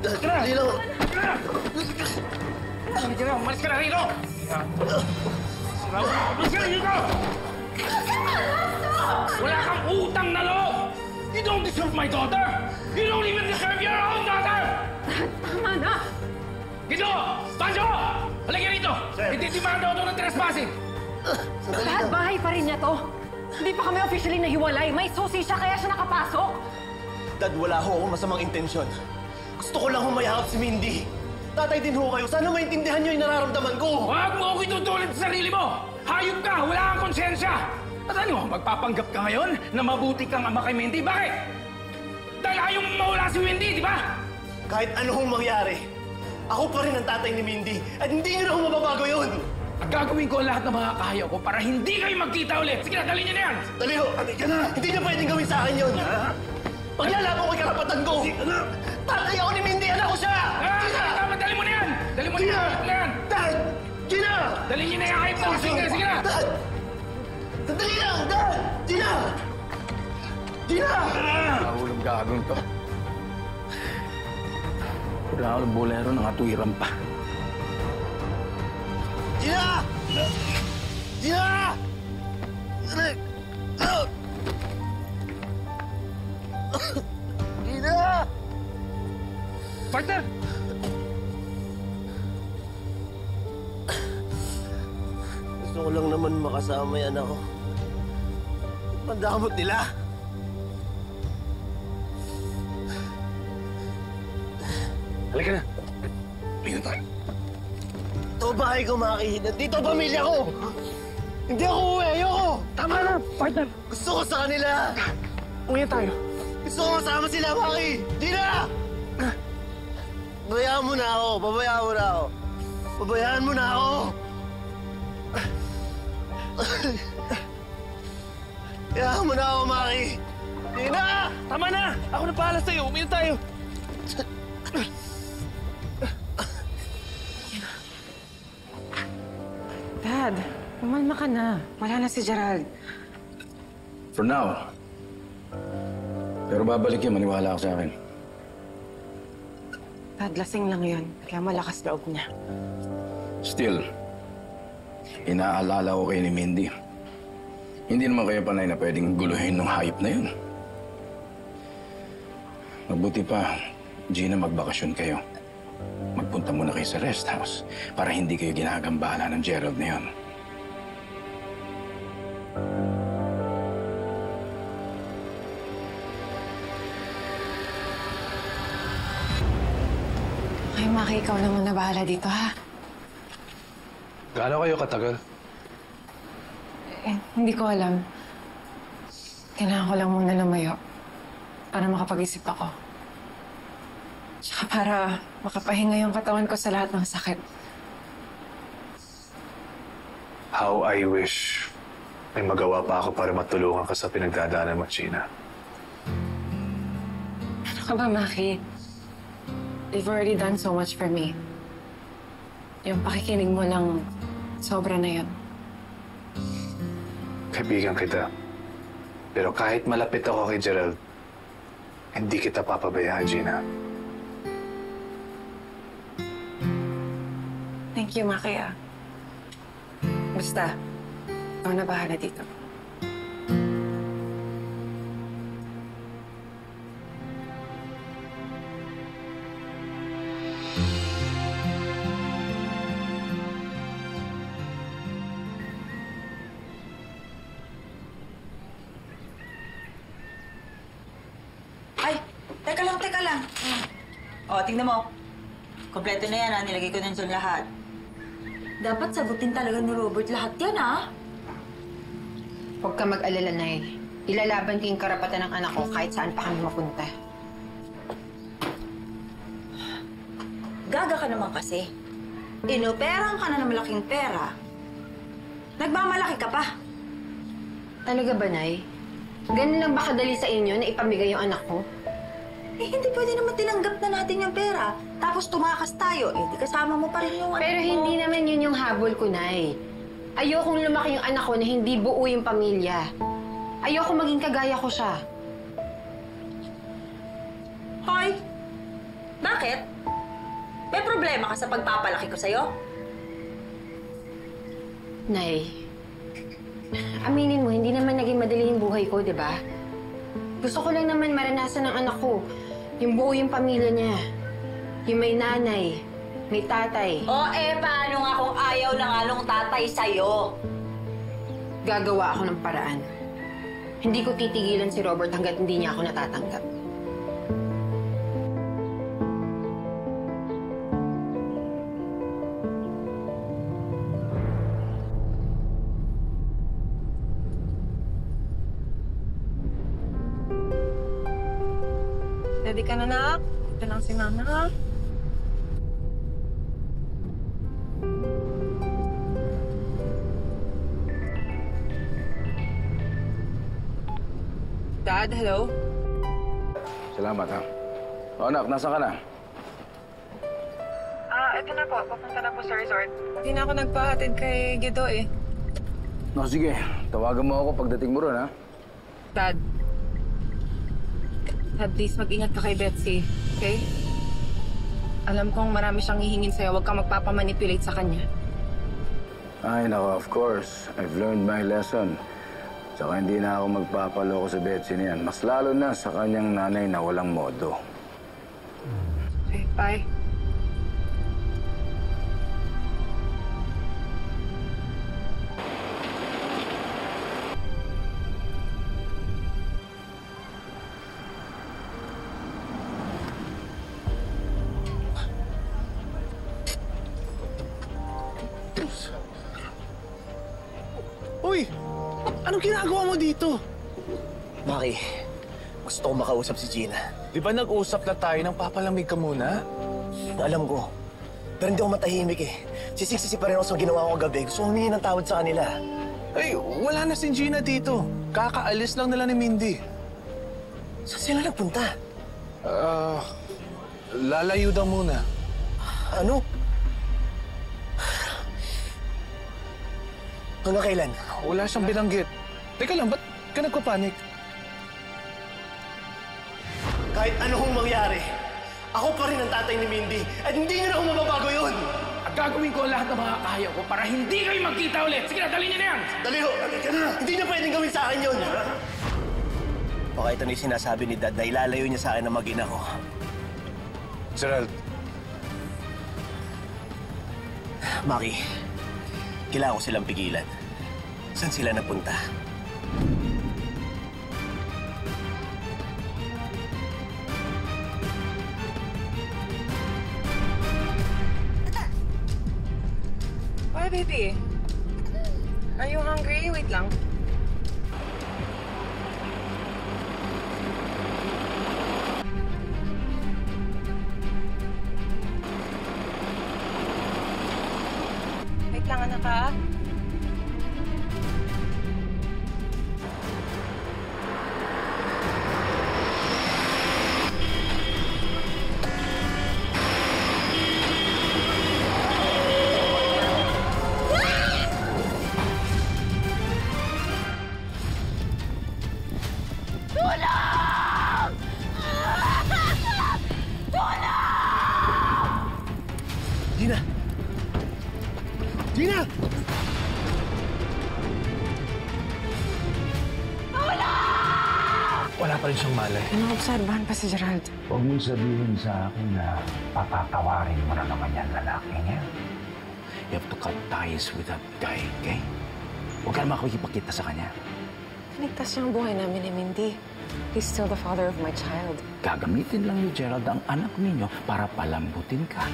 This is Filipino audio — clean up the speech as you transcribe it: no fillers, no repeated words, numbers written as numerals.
Dali lang. Umalis ka na rito! Umalis ka na rito! Wala kang utang na loob! You don't deserve my daughter! You don't even deserve your own daughter! Tama na! Dito! Pancho! Halika rito! Itidimanda ko ito ng trespassing! Dad, bahay pa rin niya to. Hindi pa kami officially nahiwalay. May susi siya kaya siya nakapasok. Dad, wala ho akong masamang intensyon. Gusto ko lang humayakap si Mindy. Tatay din ho kayo. Sana maintindihan niyo yung nararamdaman ko. Huwag mo ako itutulad sa sarili mo! Hayop ka! Wala kang konsensya! At ano, magpapanggap ka ngayon na mabuti kang ama kay Mindy? Bakit? Dahil ayaw mong mawala si Mindy, di ba? Kahit ano hong mangyari, ako pa rin ang tatay ni Mindy. At hindi niyo na ho mababago yun. At gagawin ko ang lahat ng mga kaya ko para hindi kayo magkita ulit. Sige na, dali niyo na yan! Dali ho! Ka na! Hindi niyo pwedeng gawin sa akin yun. Paglalaban ko yung karapatan ko. Tatay ako ni Mindy! Anak ko siya! Tama, dali mo na yan! Dali mo na yan! Dad! Gina! Dali niyo na yung hype mo! Sige na! Dad! Sandali lang! Dad! Gina! Gina! Nahulog gagawin to. Pura ako ng bolero ng atuwiran pa. Gina! Gina! Gina! Partner! Gusto ko lang naman makasama yan ako. Pandamot nila. Halika na. Halika na tayo. Ito bahay ko, Maki. Nandito ang pamilya ko. Hindi ako uwi. Ayoko. Tama na, partner. Gusto ko sa kanila. Uwi tayo. Gusto ko kasama sila, Maki. Gina! Pabayaan mo na ako. Pabayaan mo na ako. Pabayaan mo na ako. Pabayaan mo na ako, Maki. Gina! Tama na! Ako na pahala sa'yo. Uwi tayo. Dad, umalma ka na. Wala na si Gerald. For now. Pero babalik yun, maniwala ako sa akin. Dad, lasing lang yun. Kaya malakas loob niya. Still, inaalala ko kayo ni Mindy. Hindi naman kayo panay na pwedeng guluhin ng hayop na yun. Mabuti pa, Gina, magbakasyon kayo. Magpunta muna kayo sa rest house para hindi kayo ginagambala ng Gerald na yun. Ay, Maki, ikaw naman na bahala dito, ha? Gaano kayo katagal? Eh, hindi ko alam. Kailangan ko lang muna lumayo para makapag-isip ako. Tsaka para makapahinga yung katawan ko sa lahat ng sakit. How I wish may magawa pa ako para matulungan ka sa pinagdadaanan mo, Gina. Ano ka ba, Maki? You've already done so much for me. Yung pakikinig mo lang, sobra na yun. Kaibigan kita. Pero kahit malapit ako kay Gerald, hindi kita papabayaan, Gina. Thank you, Maki, ah. Basta, ako na bahala dito. Ay, teka lang. O, tingnan mo. Kompleto na yan, ha? Nilagay ko na dyan lahat. Dapat sagutin talaga ni Robert lahat yan, ha? Huwag ka mag-alala, Nay. Ilalaban ko yung karapatan ng anak ko kahit saan pa kami mapunta. Gaga ka naman kasi. Inoperang ka na ng malaking pera. Nagmamalaki ka pa. Talaga ba, Nay? Ganun lang ba kadali sa inyo na ipamigay yung anak ko? Eh, hindi pwede naman tinanggap na natin yung pera. Tapos tumakas tayo. Eh, di kasama mo pa rin yung anak Pero mo. hindi naman yun yung habol ko, Nay. Ayokong lumaki yung anak ko na hindi buo yung pamilya. Ayoko maging kagaya ko siya. Hoy! Bakit Bakit? May problema ka sa pagpapalaki ko sa'yo? Nay, aminin mo, hindi naman naging madali yung buhay ko, di ba? Gusto ko lang naman maranasan ng anak ko. Yung buo yung pamilya niya. Yung may nanay, may tatay. O paano nga kung ayaw na nga nung tatay sa'yo? Gagawa ako ng paraan. Hindi ko titigilan si Robert hanggat hindi niya ako natatanggap. Ready ka na, nak? Ito lang si Mama, ha? Dad, hello? Salamat, ha? O, anak, nasa ka na? Ito na po. Papunta na po sa resort. Hindi na ako nagpahatid kay Guido, eh. No, sige. Tawagan mo ako pagdating mo ron, ha? Dad, please mag-ingat ka kay Betsy, okay? Alam kong marami siyang hihingin sa'yo. Huwag kang magpapamanipulate sa kanya. Ay, nako, of course. I've learned my lesson. Saka hindi na ako magpapaloko sa Betsy niyan. Mas lalo na sa kanyang nanay na walang modo. Okay, bye. Uy! Anong ginagawa mo dito? Maki, gusto ko makausap si Gina. Di ba nag-usap na tayo nang papalamig ka muna? Alam ko. Pero hindi ako matahimik eh. Sisisi pa rin ako sa ginawa ko kagabi. Gusto ko humingi ng tawad sa kanila. Ay, wala na si Gina dito. Kakaalis lang nila ni Mindy. Saan sila nagpunta? Lalayo daw muna. Ano? Hanggang kailan? Wala siyang binanggit. Teka lang, ba't ka nagpapanik? Kahit anong mangyari, ako pa rin ang tatay ni Mindy. At hindi niyo na ako mababago yun. At gagawin ko ang lahat ng mga kaya ko para hindi kayo magkita ulit. Sige na, dali niyo na yan! Dali ho! Ka na! Hindi niyo pwedeng gawin sa akin yun! Baka ito na yung sinasabi ni Dad na ilalayo niya sa akin ang mag-ina ko. Gerald, Maki, kailangan ko silang pigilan. Saan sila napunta? Hi, baby. Are you hungry? Wait lang. Wait lang, anak, ha? Gina! Gina! wala pa rin siyang malay. Inaobserbahan pa si Gerald. Huwag mong sabihin sa akin na patatawarin mo na naman yan lalaki niya. You have to cut ties with that guy, okay? Huwag ka na makikipagkita sa kanya. Ligtas niya ang buhay namin ni Mindy. He's still the father of my child. Gagamitin lang ni Gerald ang anak ninyo para palambutin ka.